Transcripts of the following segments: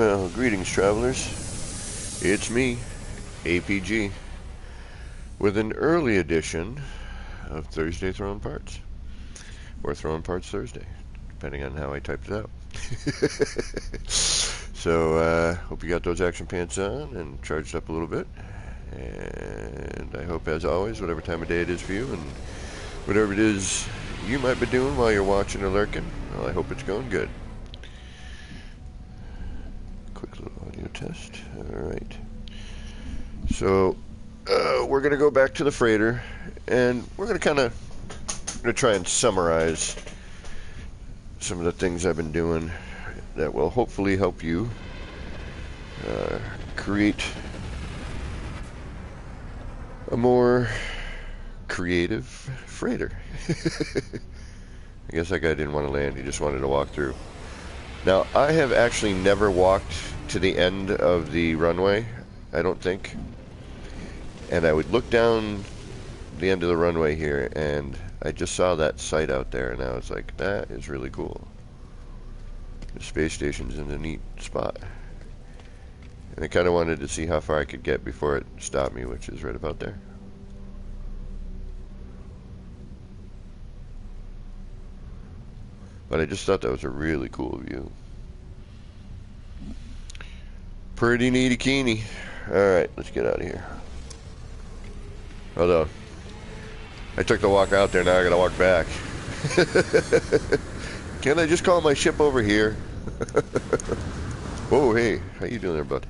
Well, greetings, travelers. It's me, APG, with an early edition of Thursday Throwing Parts, or Throwing Parts Thursday, depending on how I typed it out. So, hope you got those action pants on and charged up a little bit. And I hope, as always, whatever time of day it is for you, and whatever it is you might be doing while you're watching or lurking, well, I hope it's going good. Quick little audio test. Alright. So, we're going to go back to the freighter, and we're going to try and summarize some of the things I've been doing that will hopefully help you create a more creative freighter. I guess that guy didn't want to land, he just wanted to walk through. Now, I have actually never walked to the end of the runway, I don't think. And I would look down the end of the runway here, and I just saw that site out there, and I was like, that is really cool. The space station's in a neat spot. And I kind of wanted to see how far I could get before it stopped me, which is right about there. But I just thought that was a really cool view. Pretty neaty keeny. Alright, let's get out of here. Although, I took the walk out there, now I gotta walk back. Can't I just call my ship over here? Whoa, hey, how you doing there, bud?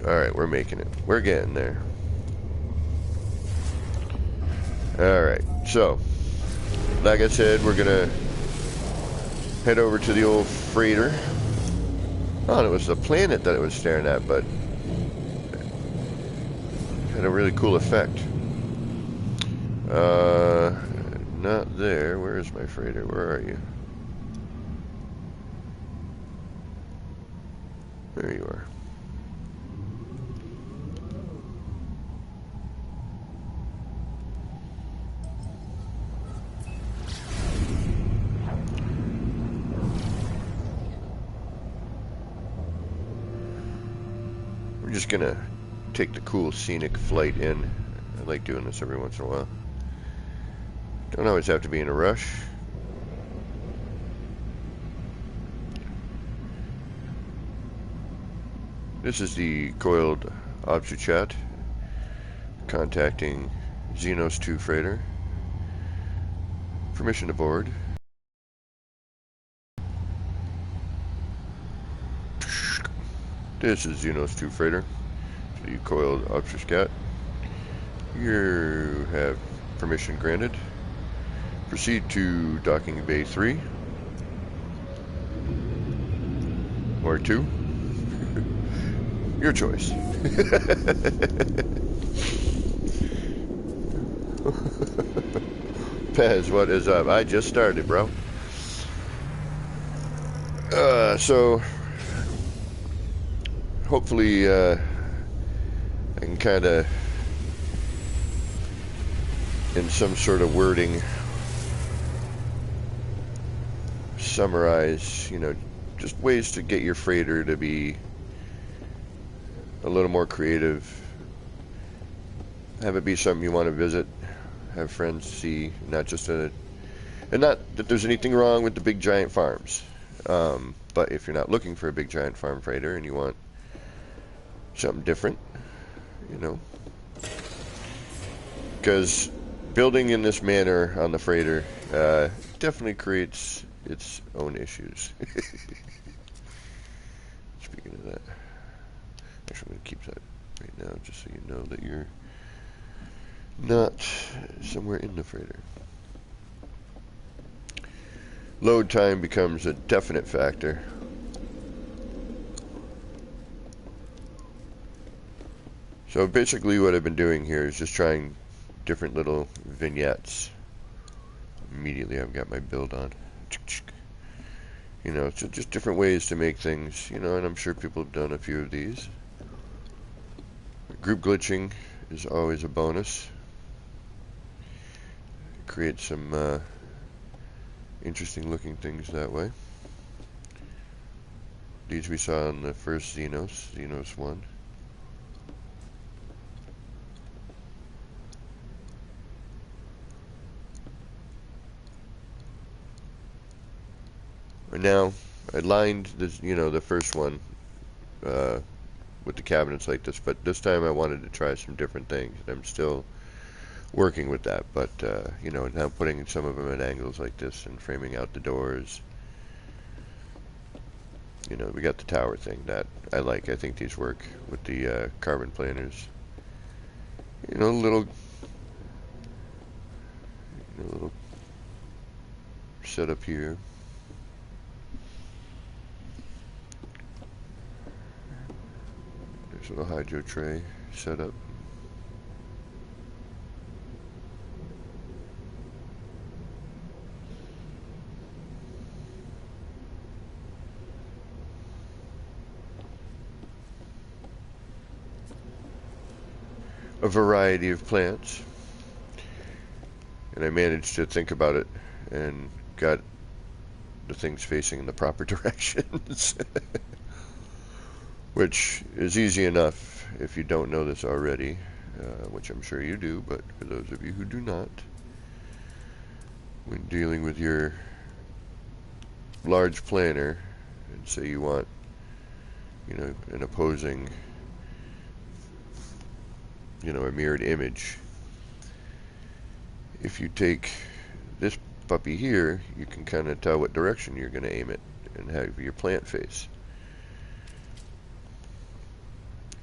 Alright, we're making it. We're getting there. Alright, so, like I said, we're gonna head over to the old freighter. Oh, and it was the planet that it was staring at, but had a really cool effect. Not there. Where is my freighter? Where are you? There you are. We're just gonna take the cool scenic flight in. I like doing this every once in a while. Don't always have to be in a rush. This is the coiled object chat contacting Xenos 2 freighter. Permission to board. This is Xenos 2 freighter, the coiled object chat. You have permission granted. Proceed to docking bay 3 or 2. Your choice. Pez, what is up? I just started, bro. So hopefully I can kind of, in some sort of wording, summarize, you know, just ways to get your freighter to be a little more creative. Have it be something you want to visit, have friends see, not just and not that there's anything wrong with the big giant farms, but if you're not looking for a big giant farm freighter and you want something different, you know, because building in this manner on the freighter definitely creates its own issues. Speaking of that, actually I'm going to keep that right now just so you know that you're not somewhere in the freighter. Load time becomes a definite factor. So basically what I've been doing here is just trying different little vignettes. Immediately I've got my build on. You know, so just different ways to make things, you know, and I'm sure people have done a few of these. Group glitching is always a bonus. Create some interesting looking things that way. These we saw in the first Xenos 1. And now I lined this, you know, the first one with the cabinets like this, but this time I wanted to try some different things. I'm still working with that, but you know, now putting some of them at angles like this and framing out the doors. You know, we got the tower thing that I like. I think these work with the carbon planners. You know, little setup here. There's a little hydro tray setup. A variety of plants, and I managed to think about it and got the things facing in the proper directions, which is easy enough if you don't know this already, which I'm sure you do, but for those of you who do not, when dealing with your large planner and say you want, you know, an opposing, you know, a mirrored image, if you take this puppy here, you can kind of tell what direction you're going to aim it and have your plant face.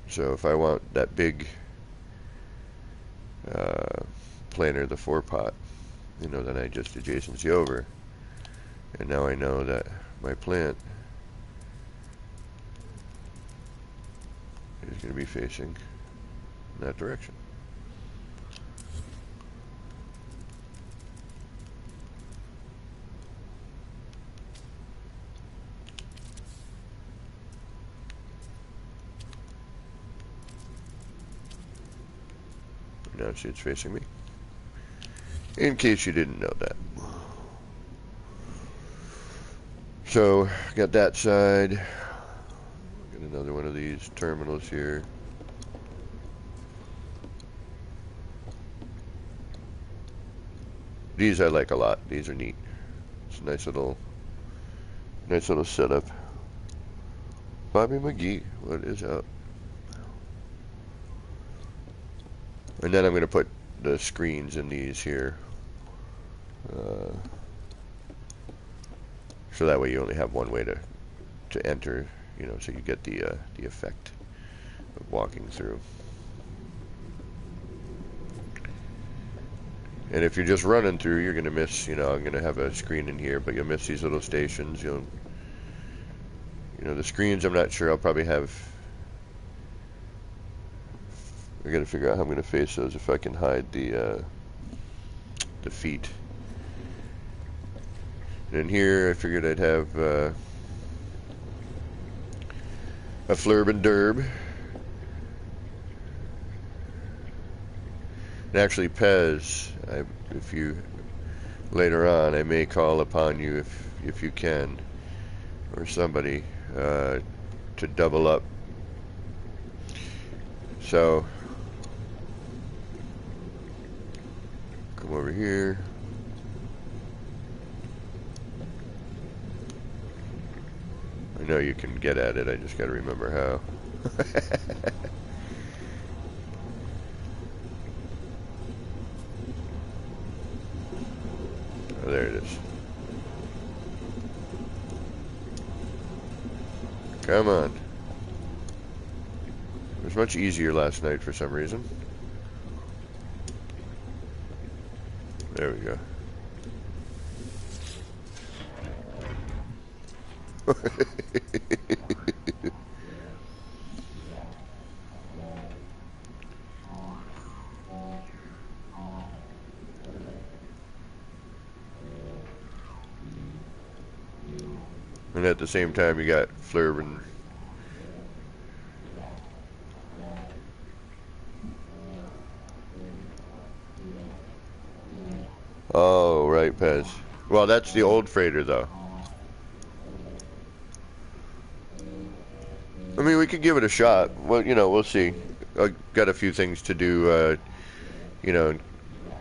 So if I want that big planter, the 4-pot, you know, then I just adjacency over, and now I know that my plant is going to be facing in that direction. Now see, it's facing me. In case you didn't know that. So, got that side. Got another one of these terminals here. These I like a lot. These are neat. It's a nice little setup. Bobby McGee, what is up? And then I'm going to put the screens in these here. So that way you only have one way to enter, you know, so you get the effect of walking through. And if you're just running through, you're going to miss, you know, I'm going to have a screen in here, but you'll miss these little stations. You know, the screens, I'm not sure. I'll probably have, I got to figure out how I'm going to face those, if I can hide the feet. And in here, I figured I'd have a flurb and derb. And actually, Pez, if you later on, I may call upon you if you can, or somebody, to double up. So come over here. I know you can get at it. I just got to remember how. Oh, there it is. Come on. It was much easier last night for some reason. There we go. And at the same time, you got Flurb and... Oh, right, Pez. Well, that's the old freighter, though. I mean, we could give it a shot. Well, you know, we'll see. I've got a few things to do, you know,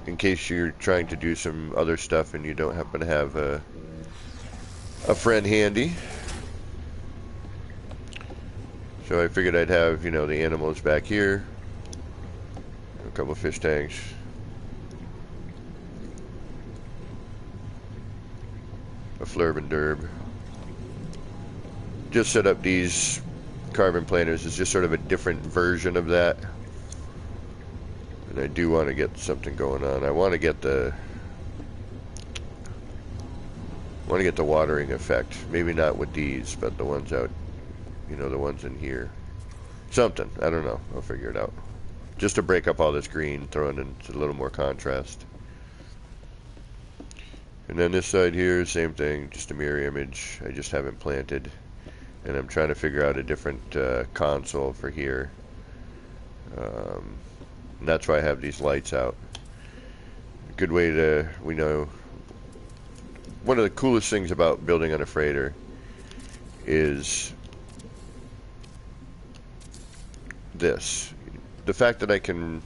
in case you're trying to do some other stuff and you don't happen to have a friend handy. So I figured I'd have, you know, the animals back here. A couple of fish tanks. A Flurb and Derb. Just set up these carbon planters as just sort of a different version of that. And I do want to get something going on. I want to get the watering effect. Maybe not with these, but the ones out, you know, the ones in here. Something. I don't know. I'll figure it out. Just to break up all this green, throw it into a little more contrast. And then this side here, same thing, just a mirror image. I just haven't planted. And I'm trying to figure out a different console for here. And that's why I have these lights out. A good way to, we know, one of the coolest things about building on a freighter is this. The fact that I can,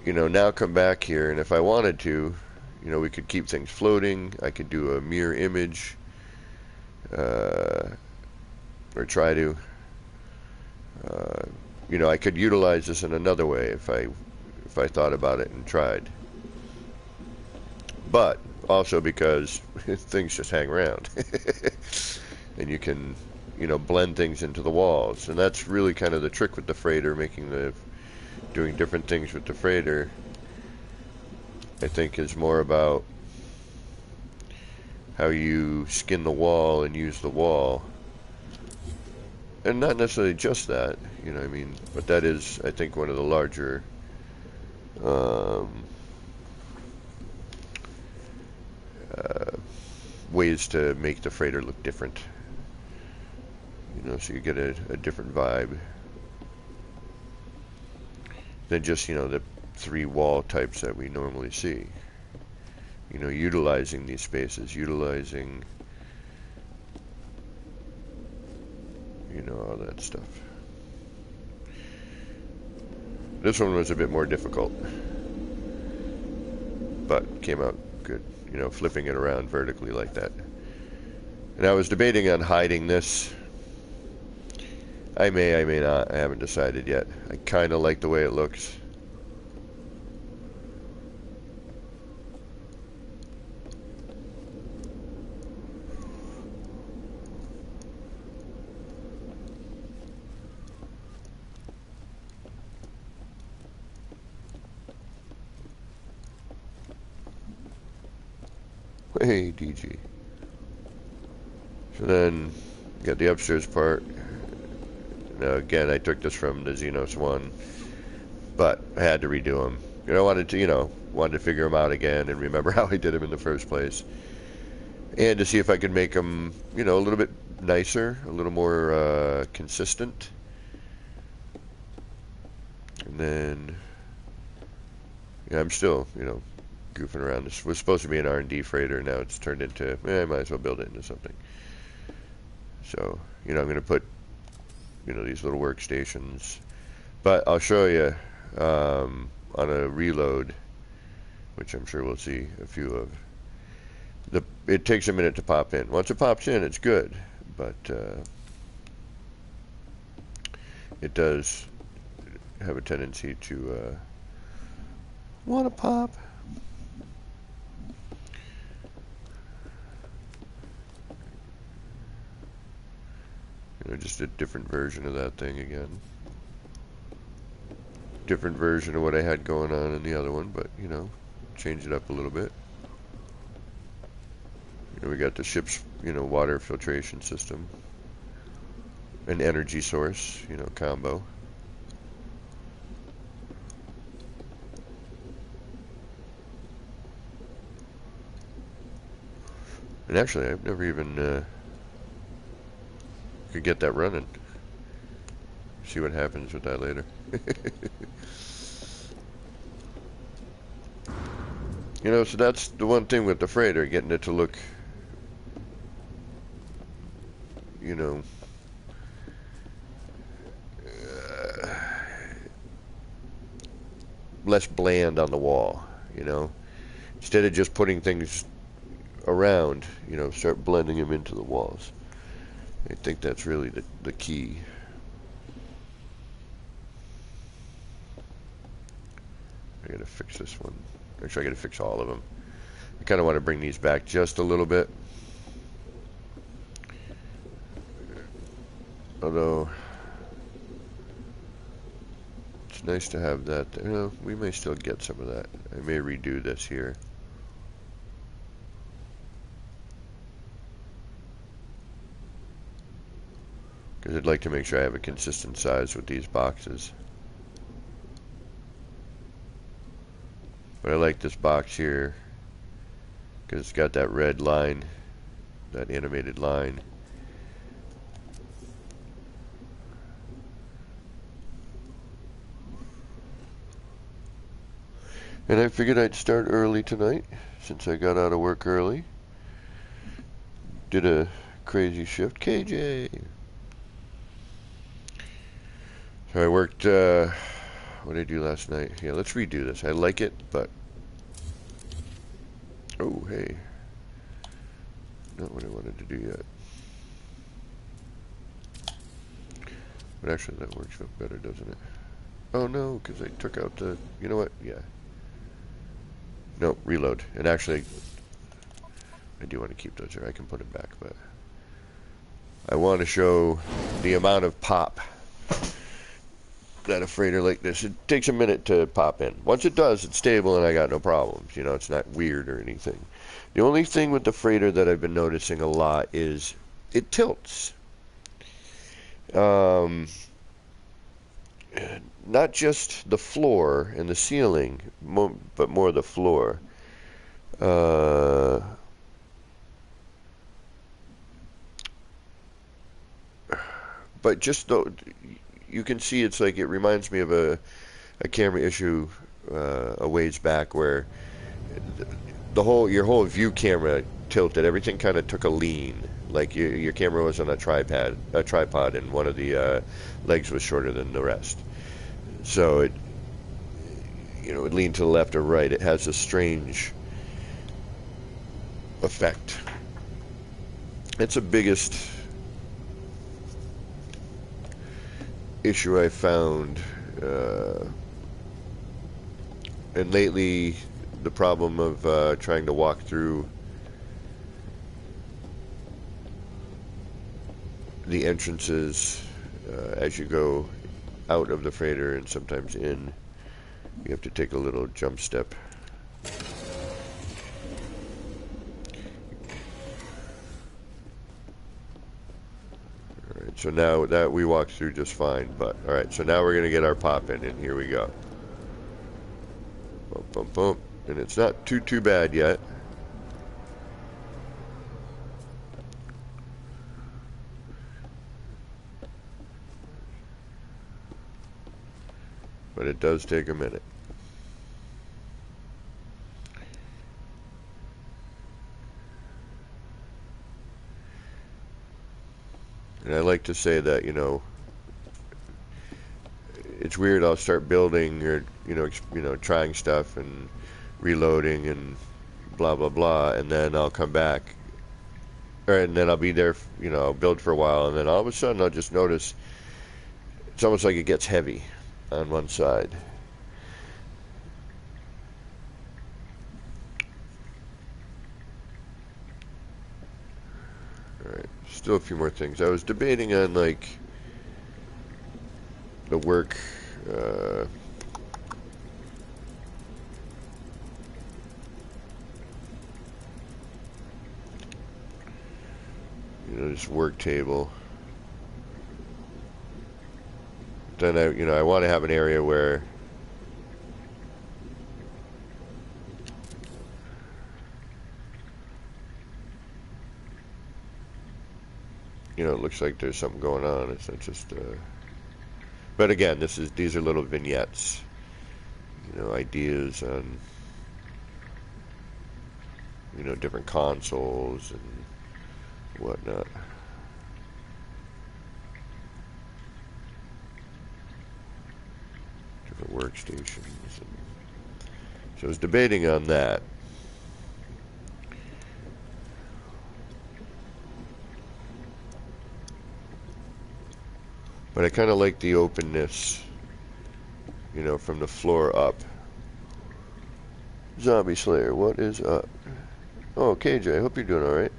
you know, now come back here, and if I wanted to, you know, we could keep things floating. I could do a mirror image, or try to. You know, I could utilize this in another way if I thought about it and tried. But also because things just hang around, and you can, you know, blend things into the walls, and that's really kind of the trick with the freighter, doing different things with the freighter. I think is more about how you skin the wall and use the wall. And not necessarily just that, you know what I mean? But that is, I think, one of the larger ways to make the freighter look different. You know, so you get a different vibe than just, you know, the 3 wall types that we normally see. You know, utilizing these spaces, utilizing, you know, all that stuff. This one was a bit more difficult, but came out good, you know, flipping it around vertically like that. And I was debating on hiding this. I may not. I haven't decided yet. I kind of like the way it looks. Hey, DG. So then, got the upstairs part. Now again, I took this from the Xenos 1, but I had to redo them. You know, wanted to figure them out again and remember how I did them in the first place. And to see if I could make them, you know, a little bit nicer, a little more consistent. And then, yeah, I'm still, you know, goofing around. This was supposed to be an R&D freighter. Now it's turned into, I might as well build it into something. So, you know, I'm going to put, you know, these little workstations. But I'll show you on a reload, which I'm sure we'll see a few of. It takes a minute to pop in. Once it pops in, it's good. But it does have a tendency to want to pop. You know, just a different version of that thing again. Different version of what I had going on in the other one, but, you know, change it up a little bit. You know, we got the ship's, you know, water filtration system. An energy source, you know, combo. And actually, I've never even could get that running. See what happens with that later. You know, so that's the one thing with the freighter, getting it to look, you know, less bland on the wall, you know. Instead of just putting things around, you know, start blending them into the walls. I think that's really the key. I gotta fix this one. Actually, I gotta fix all of them. I kind of want to bring these back just a little bit. Although, it's nice to have that. You know, we may still get some of that. I may redo this here. Because I'd like to make sure I have a consistent size with these boxes. But I like this box here because it's got that red line, that animated line. And I figured I'd start early tonight since I got out of work early. Did a crazy shift. KJ! So I worked, what did I do last night? Yeah, let's redo this. I like it, but... Oh, hey. Not what I wanted to do yet. But actually, that works a bit better, doesn't it? Oh, no, because I took out the... You know what? Yeah. No, reload. And actually, I do want to keep those there. I can put them back, but... I want to show the amount of pop that a freighter like this, it takes a minute to pop in. Once it does, it's stable and I got no problems. You know, it's not weird or anything. The only thing with the freighter that I've been noticing a lot is it tilts. Not just the floor and the ceiling, but more the floor. But just though, you can see it's like it reminds me of a camera issue a ways back where your whole view camera tilted. Everything kind of took a lean. Like your camera was on a tripod, and one of the legs was shorter than the rest. So it leaned to the left or right. It has a strange effect. It's the biggest issue I found, and lately the problem of trying to walk through the entrances as you go out of the freighter and sometimes in, you have to take a little jump step. So now that we walked through just fine, but alright, so now we're going to get our pop in, and here we go. Bump, bump, bump. And it's not too bad yet. But it does take a minute. And I like to say that, it's weird. I'll start building or, trying stuff and reloading and blah, blah, blah. And then I'll come back. And then I'll be there, I'll build for a while. And then all of a sudden I'll just notice it's almost like it gets heavy on one side. Alright, still a few more things. I was debating on, like, the work, this work table. Then I want to have an area where you know, it looks like there's something going on. It's not just, but again, these are little vignettes, you know, ideas on, you know, different consoles and whatnot. Different workstations. And so I was debating on that. But I kind of like the openness, you know, from the floor up. Zombie Slayer, what is up? Oh, KJ, I hope you're doing alright.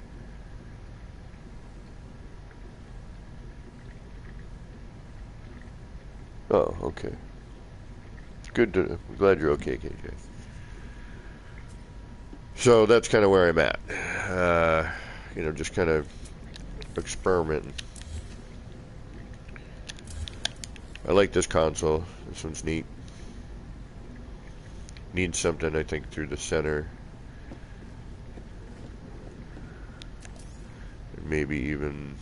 Oh, okay. Good to, I'm glad you're okay, KJ. So that's kind of where I'm at. You know, just kind of experimenting. I like this console. This one's neat. Needs something, I think, through the center. Maybe even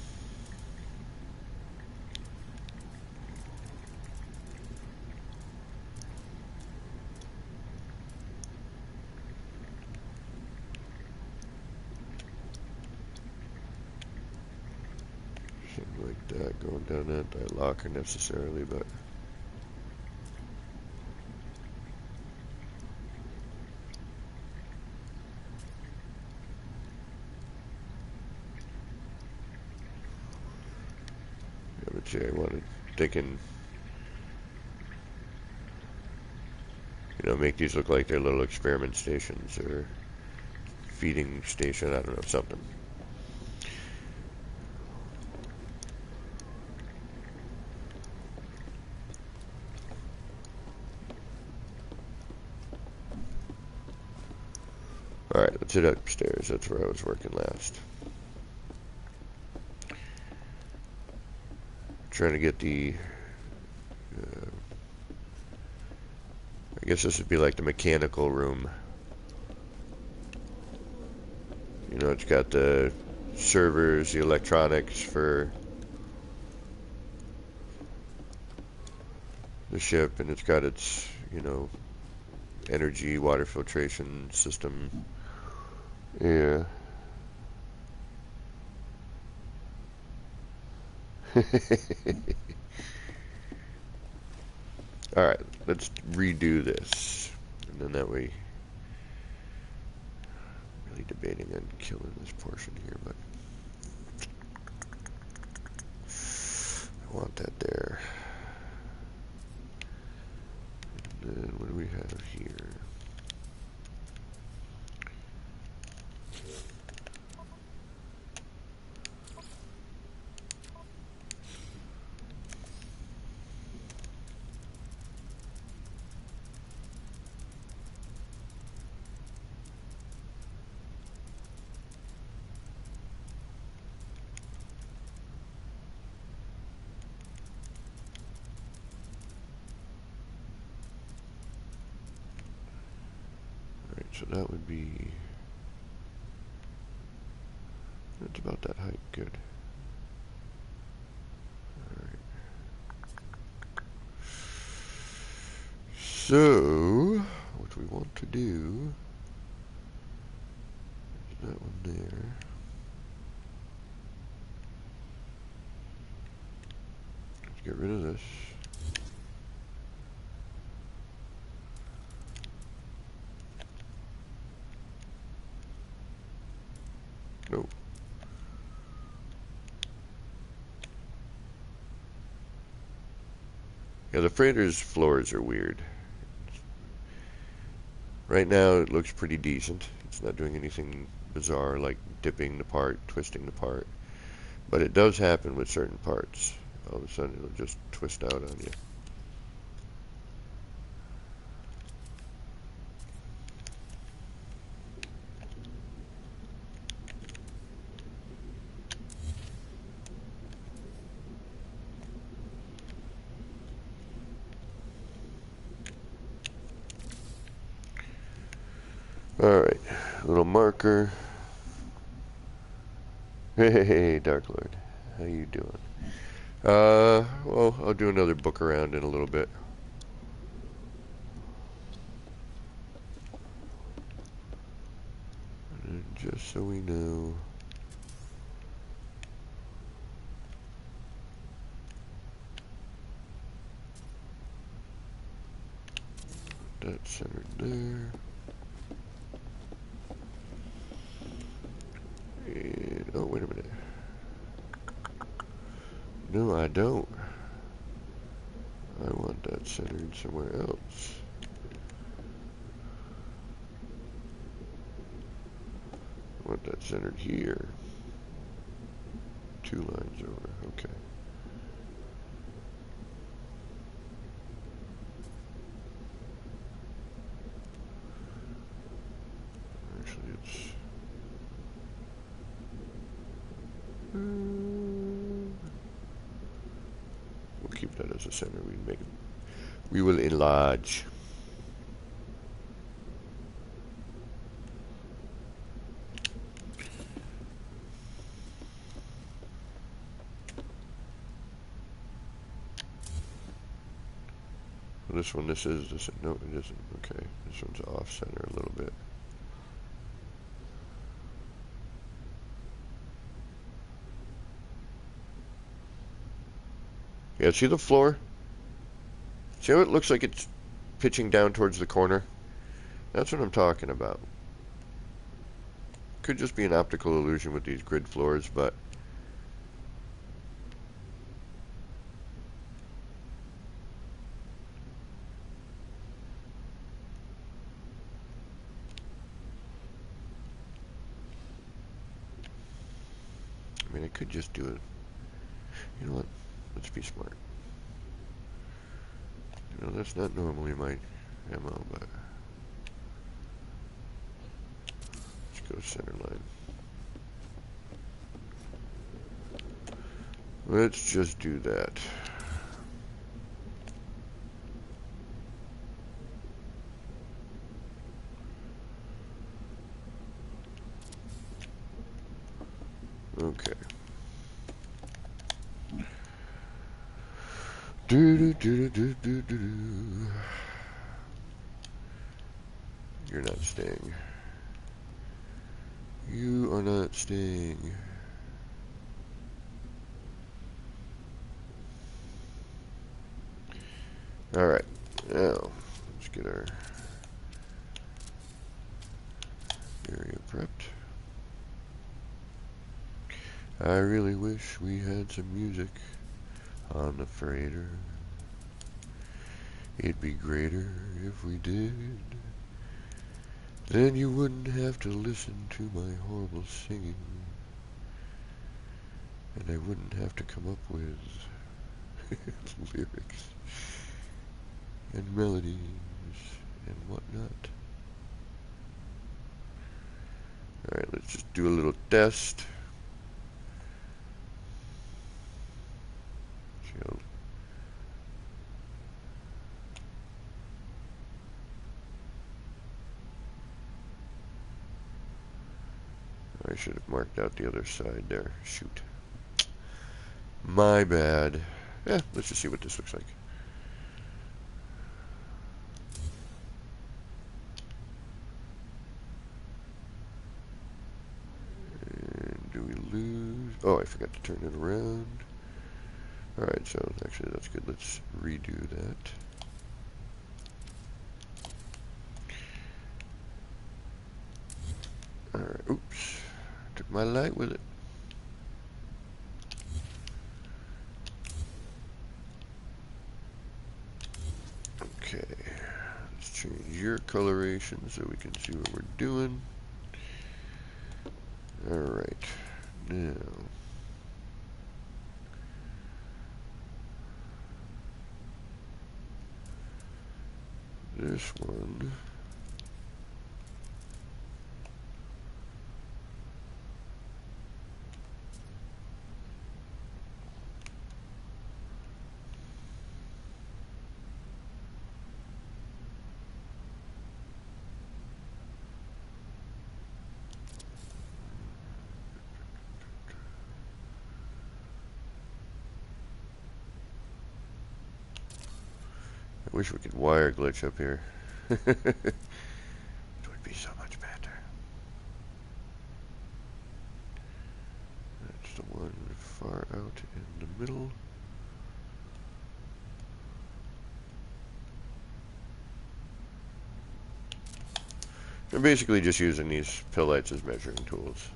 something like that going down that locker necessarily, but yeah, but yeah, I wanted thinking, you know, make these look like they're little experiment stations or feeding station, I don't know, something. Alright, let's head upstairs. That's where I was working last. Trying to get the I guess this would be like the mechanical room. You know, it's got the servers, the electronics for the ship, and it's got its, you know, energy, water filtration system. Yeah. Alright, let's redo this. And then that way, really debating on killing this portion here, but I want that there. And then what do we have here? So that would be, it's about that height, good. Alright. So, what we want to do is that one there. Let's get rid of this. Nope. Yeah, the freighter's floors are weird. Right now it looks pretty decent. It's not doing anything bizarre like dipping the part, twisting the part. But it does happen with certain parts. All of a sudden it'll just twist out on you. Alright, little marker. Hey, Dark Lord. How you doing? Well, I'll do another book around in a little bit. And just so we know. That's centered there. And, oh, wait a minute. No, I don't. I want that centered somewhere else. I want that centered here. 2 lines over. Okay. Actually, it's... we'll keep that as a center. We will enlarge. This one, this is this. No, it isn't. Okay, this one's off center a little bit. Yeah, see the floor? See how it looks like it's pitching down towards the corner? That's what I'm talking about. Could just be an optical illusion with these grid floors, but I mean, I could just do it. You know what? Let's be smart. You know, that's not normally my MO, but let's go center line. Let's just do that. Okay. Do do do do do do do. You're not staying. You are not staying. Alright, now let's get our area prepped. I really wish we had some music on the freighter. It'd be greater if we did. Then you wouldn't have to listen to my horrible singing. And I wouldn't have to come up with lyrics and melodies and whatnot. Alright, let's just do a little test. I should have marked out the other side there. Shoot. My bad. Yeah, let's just see what this looks like. And do we lose? Oh, I forgot to turn it around. Alright, so actually that's good. Let's redo that. Alright, oops. Took my light with it. Okay. Let's change your coloration so we can see what we're doing. Alright. Now. This one. I wish we could wire glitch up here. It would be so much better. That's the one far out in the middle. I'm basically just using these pill lights as measuring tools.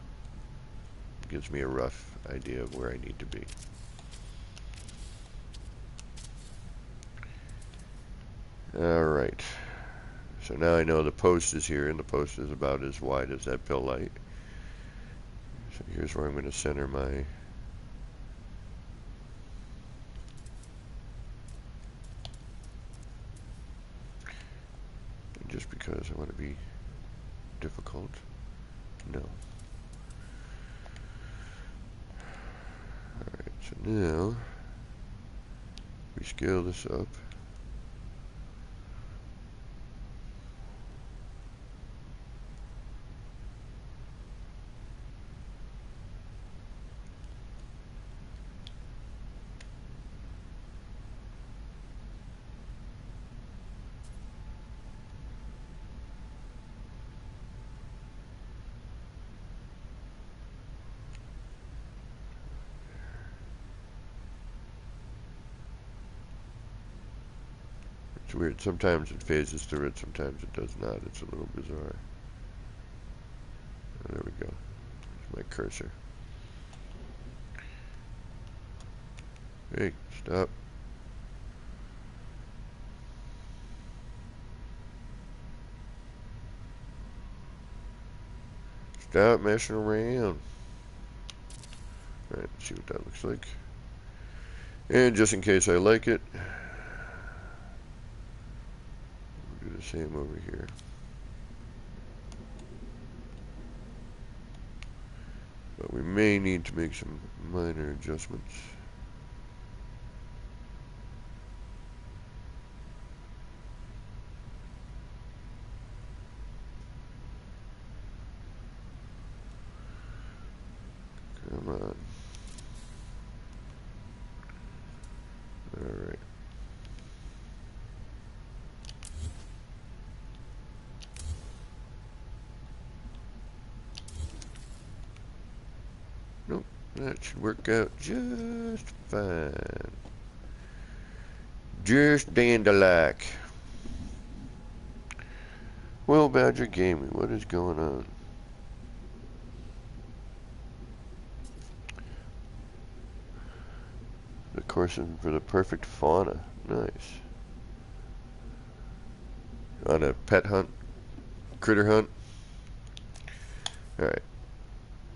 It gives me a rough idea of where I need to be. Alright. So now I know the post is here, and the post is about as wide as that pill light. So here's where I'm going to center my... Just because I want to be difficult. No. Alright, so now we scale this up. It's weird. Sometimes it phases through it, sometimes it does not. It's a little bizarre. Oh, there we go. There's my cursor. Hey, stop. Stop messing around. Alright, let's see what that looks like. And just in case I like it, we'll do the same over here. But we may need to make some minor adjustments. Come on. Alright. Nope, that should work out just fine. Just dandy-like. Well, Badger Gaming, what is going on? The course for the perfect fauna. Nice. On a pet hunt? Critter hunt? Alright.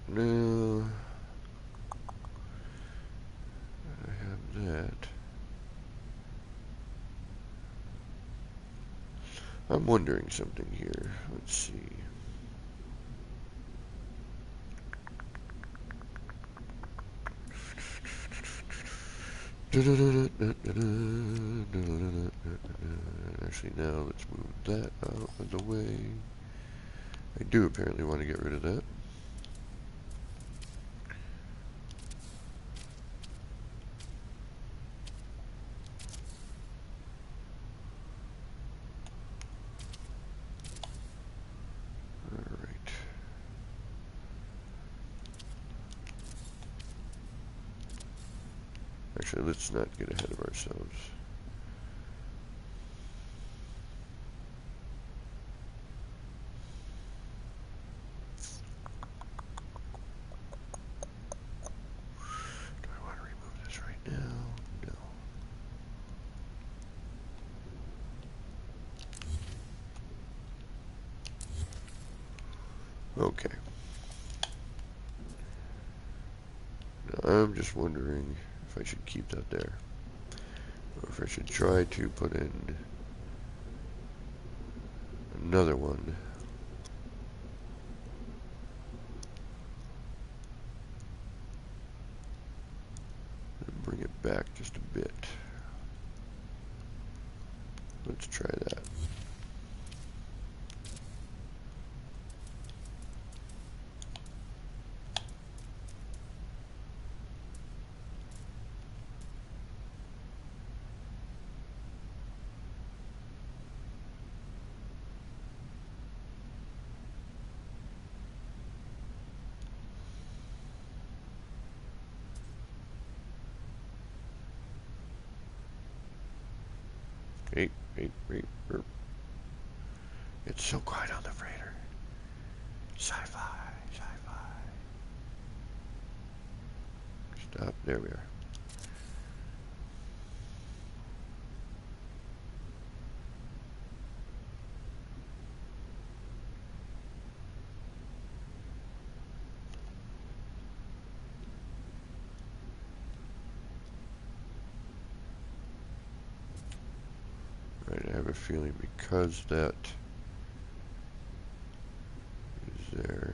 Now, I have that. I'm wondering something here. Let's see. Actually, now let's move that out of the way. I do apparently want to get rid of that. Alright. Actually, let's not get ahead of ourselves. Okay. Now I'm just wondering if I should keep that there, or if I should try to put in another one. And bring it back just a bit. Let's try that. Hey, burp. It's so quiet on the freighter. Sci-fi. Stop. There we are. Right, I have a feeling because that is there.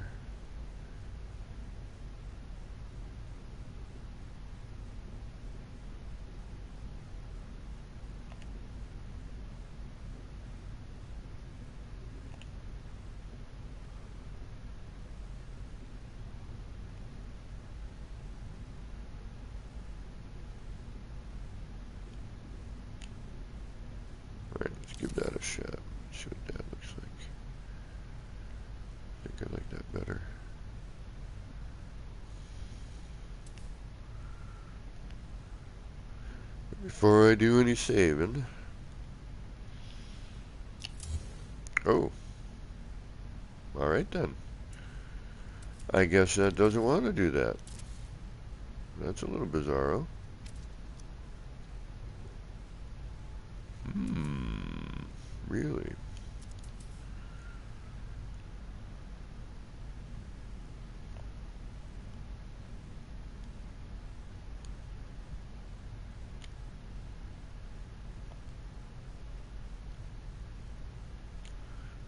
Alright, let's give that a shot. See what that looks like. I think I like that better. But before I do any saving. Oh. Alright then. I guess that doesn't want to do that. That's a little bizarro. Really?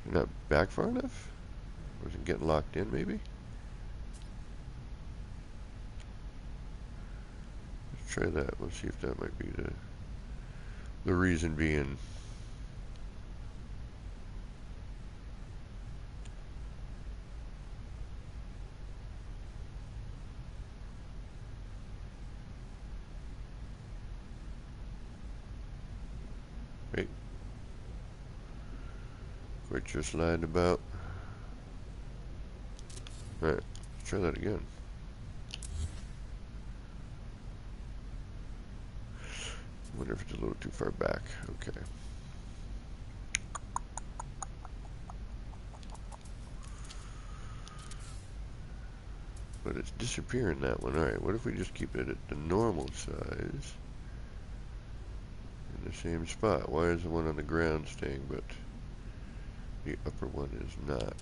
You're not back far enough? Was it getting locked in, maybe? Let's try that. Let's see if that might be the reason being. Wait. Quit your sliding about. Alright, let's try that again. Wonder if it's a little too far back. Okay. But it's disappearing, that one. Alright, what if we just keep it at the normal size? In the same spot. Why is the one on the ground staying, but the upper one is not?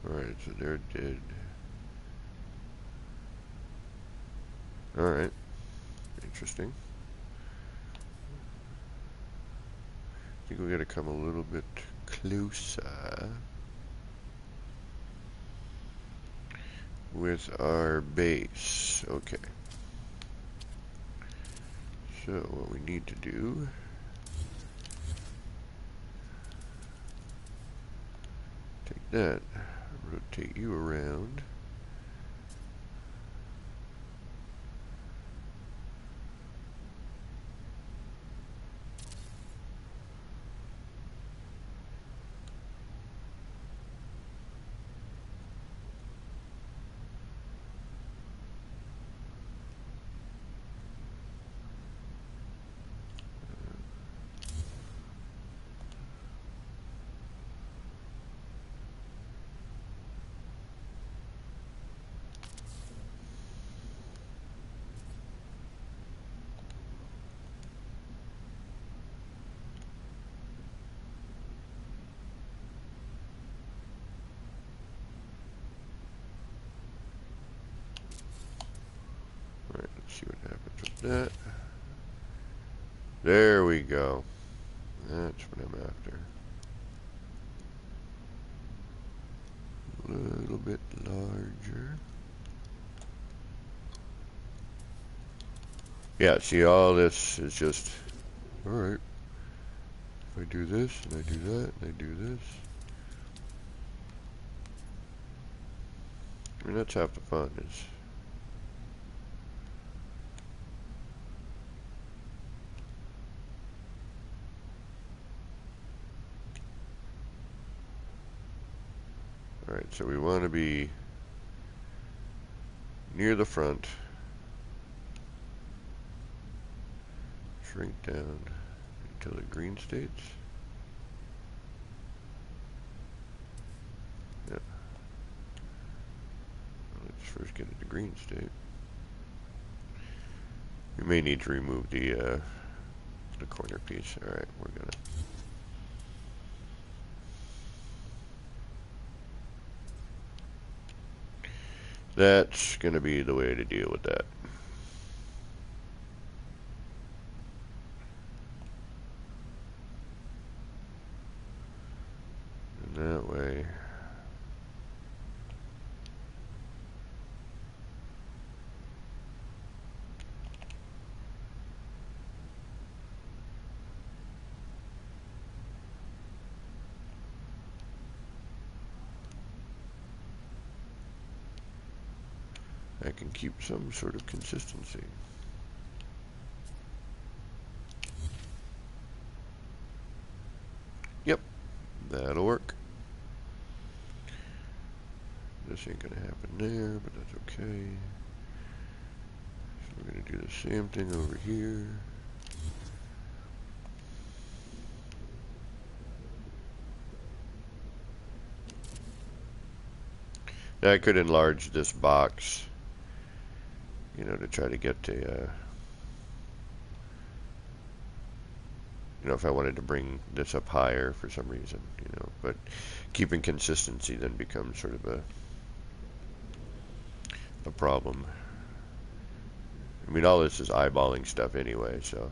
Alright, so they're dead. Alright. Interesting. I think we gotta come a little bit closer with our base. Okay. So what we need to do, take that, rotate you around. Alright, let's see what happens with that. There we go. That's what I'm after. A little bit larger. Yeah, see, all this is just, alright. If I do this, and I do that, and I do this. I mean, that's half the fun, is Alright, so we want to be near the front. Shrink down until it green states. Yeah. Let's first get it to green state. We may need to remove the corner piece. Alright, we're gonna. That's gonna be the way to deal with that. And that way. I can keep some sort of consistency. Yep, that'll work. This ain't gonna happen there, but that's okay. So we're gonna do the same thing over here. Now I could enlarge this box, you know, to try to get to, you know, if I wanted to bring this up higher for some reason, you know, but keeping consistency then becomes sort of a problem. I mean, all this is eyeballing stuff anyway, so.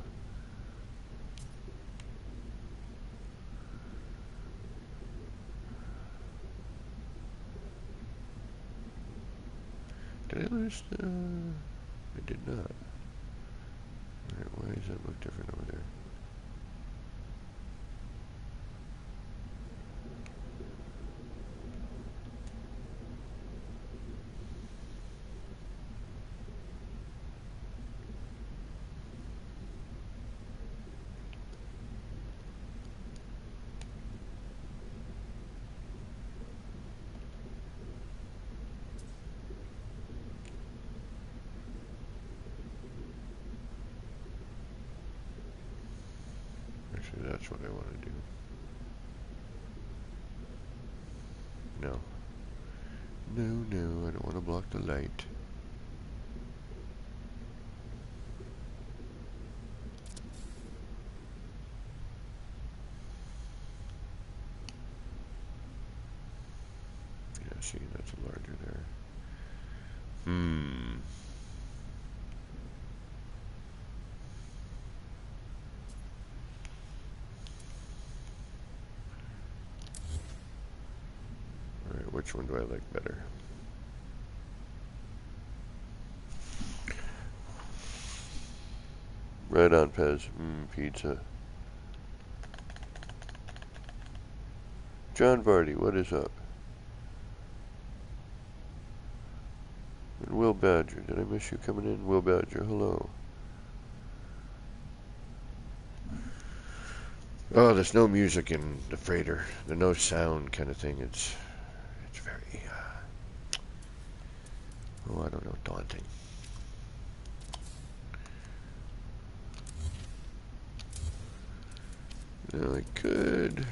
Did I lose the... I did not. Alright, why does that look different over there? Actually, that's what I want to do. No. No, I don't want to block the light. Yeah, see, that's larger there. Alright, which one do I like better? Right on, Pez. Pizza. John Vardy, what is up? And Will Badger, did I miss you coming in? Will Badger, hello. Oh, there's no music in the freighter. The no sound kind of thing. It's very, oh, I don't know, daunting. Now I could...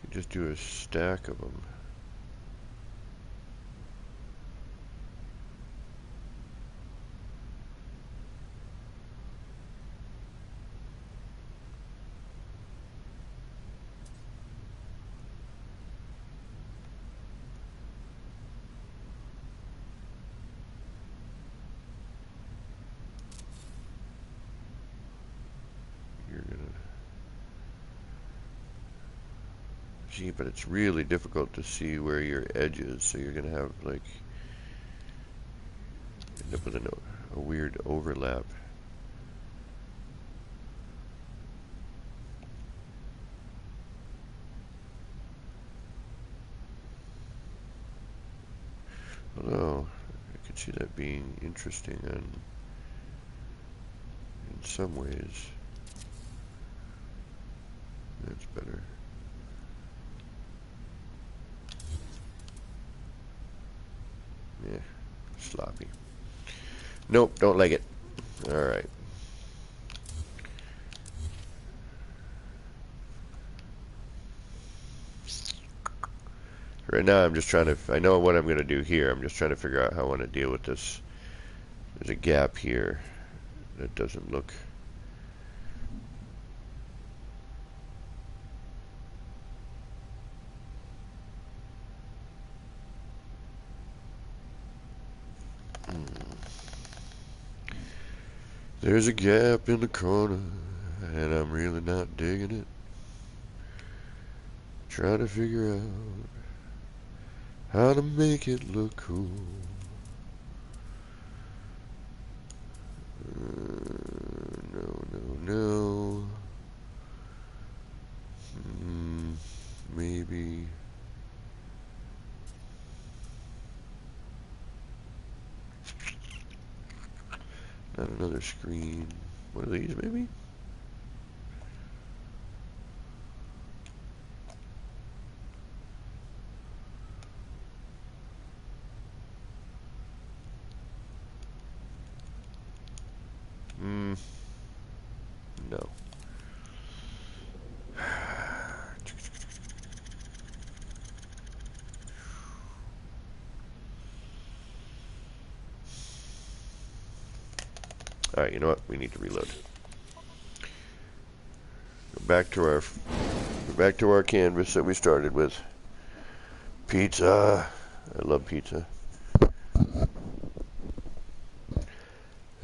just do a stack of them. You're gonna See, but it's really difficult to see where your edge is, so you're gonna have like end up with a weird overlap. Although I could see that being interesting in some ways. That's better. Yeah, sloppy. Nope, don't like it. Alright. Right now I'm just trying to, I know what I'm going to do here. I'm just trying to figure out how I want to deal with this. There's a gap here that doesn't look. There's a gap in the corner, and I'm really not digging it. Trying to figure out how to make it look cool. No. Maybe. Not another screen. One of these, maybe? No. Alright, you know what? We need to reload. Go back to our canvas that we started with. Pizza. I love pizza.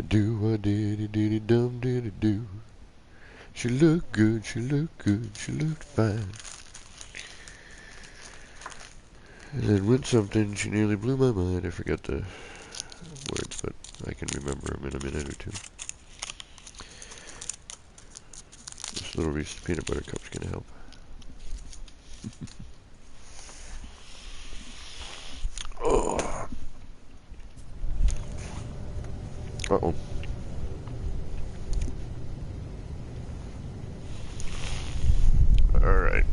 Do a diddy diddy dum diddy do. She looked good, she looked good, she looked fine. And then went something, she nearly blew my mind. I forgot the words, but I can remember them in a minute or two. This little Reese's peanut butter cup's gonna help. Oh. Uh-oh. Alright.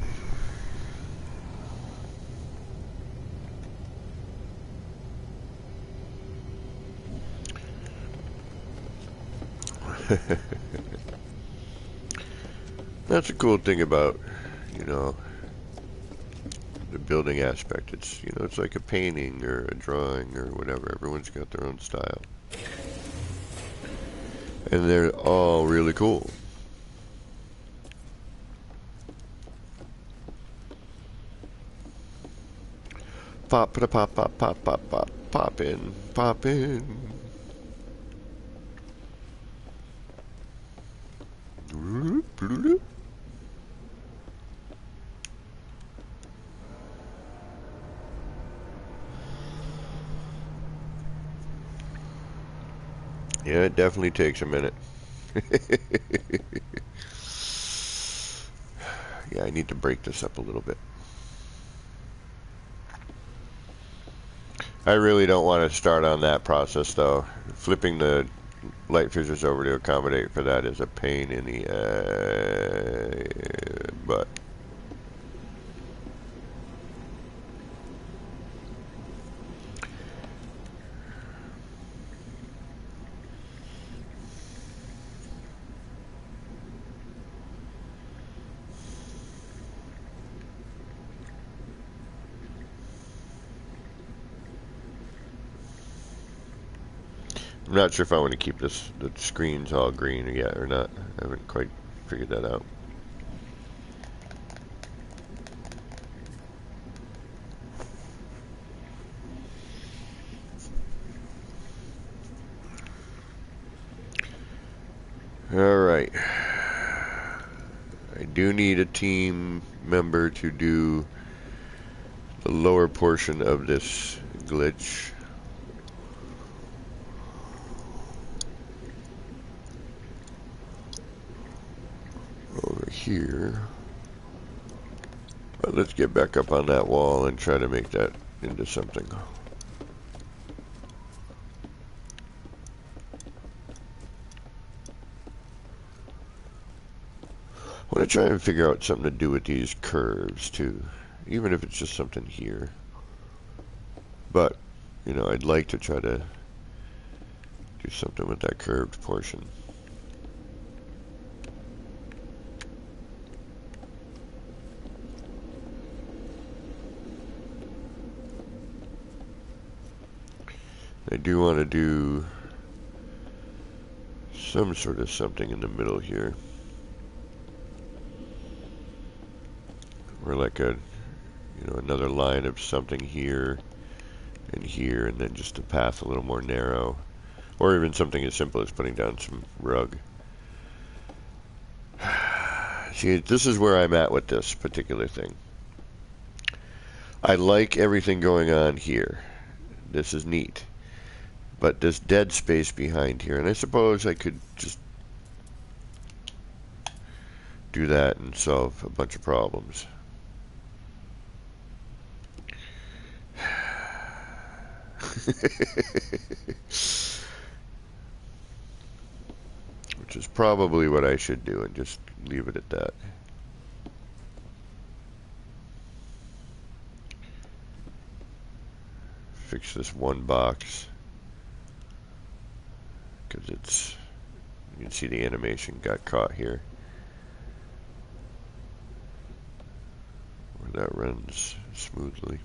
That's a cool thing about, you know, the building aspect. It's, you know, it's like a painting or a drawing or whatever. Everyone's got their own style. And they're all really cool. Pop, pop, pop, pop, pop, pop, pop, pop in, pop in. Yeah, it definitely takes a minute. Yeah, I need to break this up a little bit. I really don't want to start on that process, though. Flipping the light fissures over to accommodate for that is a pain in the butt. I'm not sure if I want to keep the screens all green yet or not. I haven't quite figured that out. Alright. I do need a team member to do the lower portion of this glitch. Over here. But let's get back up on that wall and try to make that into something. I want to try and figure out something to do with these curves too, even if it's just something here. But, you know, I'd like to try to do something with that curved portion. I do want to do some sort of something in the middle here. Or like a, you know, another line of something here and here, and then just the path a little more narrow. Or even something as simple as putting down some rug. See, this is where I'm at with this particular thing. I like everything going on here. This is neat. But this dead space behind here, and I suppose I could just do that and solve a bunch of problems. Which is probably what I should do and just leave it at that. Fix this one box. Because it's, you can see the animation got caught here. Where that runs smoothly.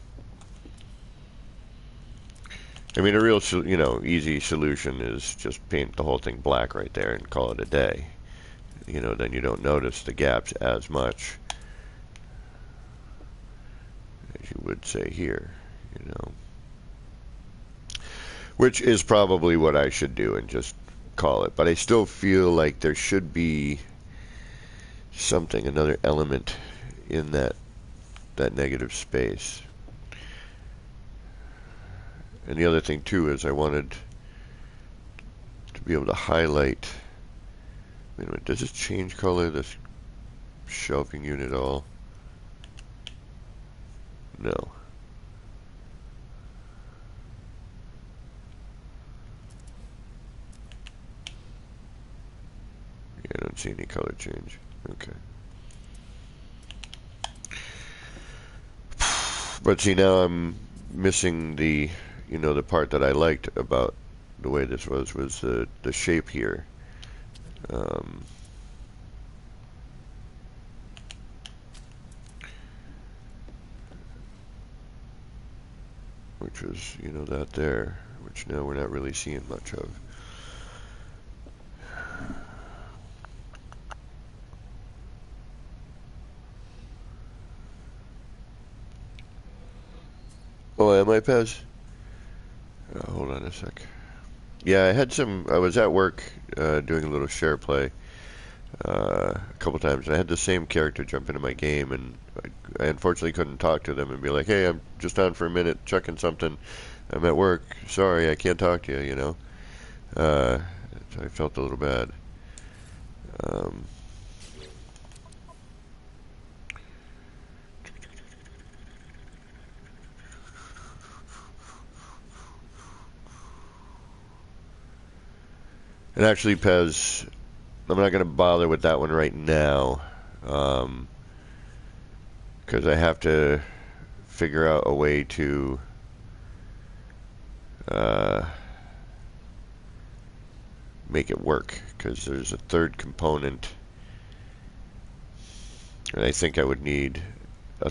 I mean, a real, you know, easy solution is just paint the whole thing black right there and call it a day. You know, then you don't notice the gaps as much as you would say here, you know. Which is probably what I should do and just call it. But I still feel like there should be something, another element in that negative space. And the other thing too is I wanted to be able to highlight. Wait a minute, does this change color, this shelving unit at all? No. Yeah, I don't see any color change. Okay. But see, now I'm missing the, you know, the part that I liked about the way this was the shape here. Which was, you know, that there, which now we're not really seeing much of. Oh, am I, Pez? Hold on a sec. Yeah, I was at work doing a little share play a couple times, and I had the same character jump into my game, and I unfortunately couldn't talk to them and be like, hey, I'm just on for a minute checking something. I'm at work. Sorry, I can't talk to you, you know. So I felt a little bad. And actually, Pez, I'm not going to bother with that one right now, because I have to figure out a way to make it work, because there's a third component, and I think I would need a